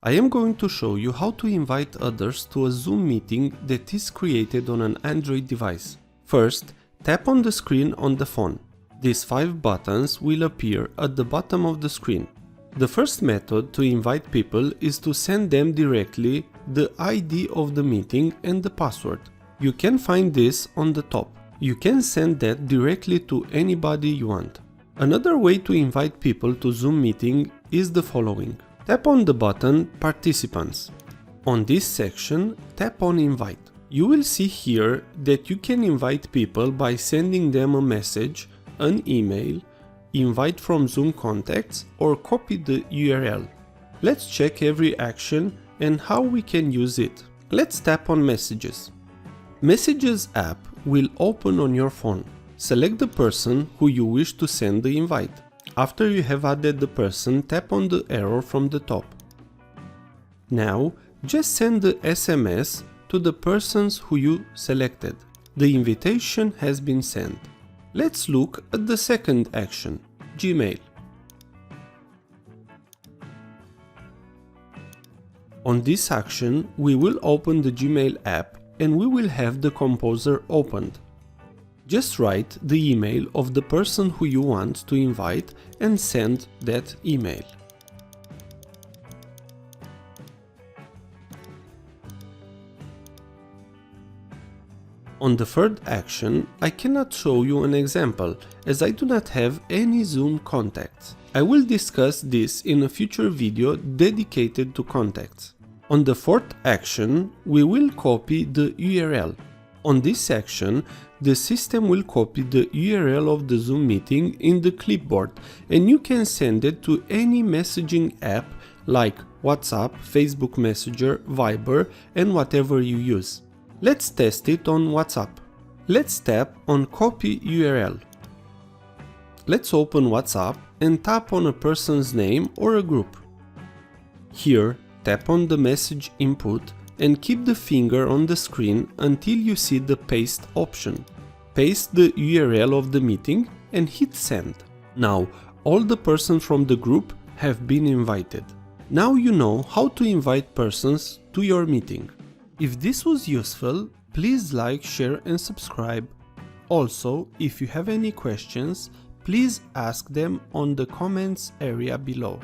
I am going to show you how to invite others to a Zoom meeting that is created on an Android device. First, tap on the screen on the phone. These 5 buttons will appear at the bottom of the screen. The first method to invite people is to send them directly the ID of the meeting and the password. You can find this on the top. You can send that directly to anybody you want. Another way to invite people to Zoom meeting is the following. Tap on the button Participants. On this section, tap on Invite. You will see here that you can invite people by sending them a message, an email, invite from Zoom contacts, or copy the URL. Let's check every action and how we can use it. Let's tap on Messages. Messages app will open on your phone. Select the person who you wish to send the invite. After you have added the person, tap on the arrow from the top. Now, just send the SMS to the persons who you selected. The invitation has been sent. Let's look at the second action, Gmail. On this action, we will open the Gmail app and we will have the Composer opened. Just write the email of the person who you want to invite and send that email. On the third action, I cannot show you an example as I do not have any Zoom contacts. I will discuss this in a future video dedicated to contacts. On the fourth action, we will copy the URL. On this section, the system will copy the URL of the Zoom meeting in the clipboard and you can send it to any messaging app like WhatsApp, Facebook Messenger, Viber, and whatever you use. Let's test it on WhatsApp. Let's tap on Copy URL. Let's open WhatsApp and tap on a person's name or a group. Here, tap on the message input and keep the finger on the screen until you see the paste option. Paste the URL of the meeting and hit send. Now, all the persons from the group have been invited. Now you know how to invite persons to your meeting. If this was useful, please like, share and subscribe. Also, if you have any questions, please ask them on the comments area below.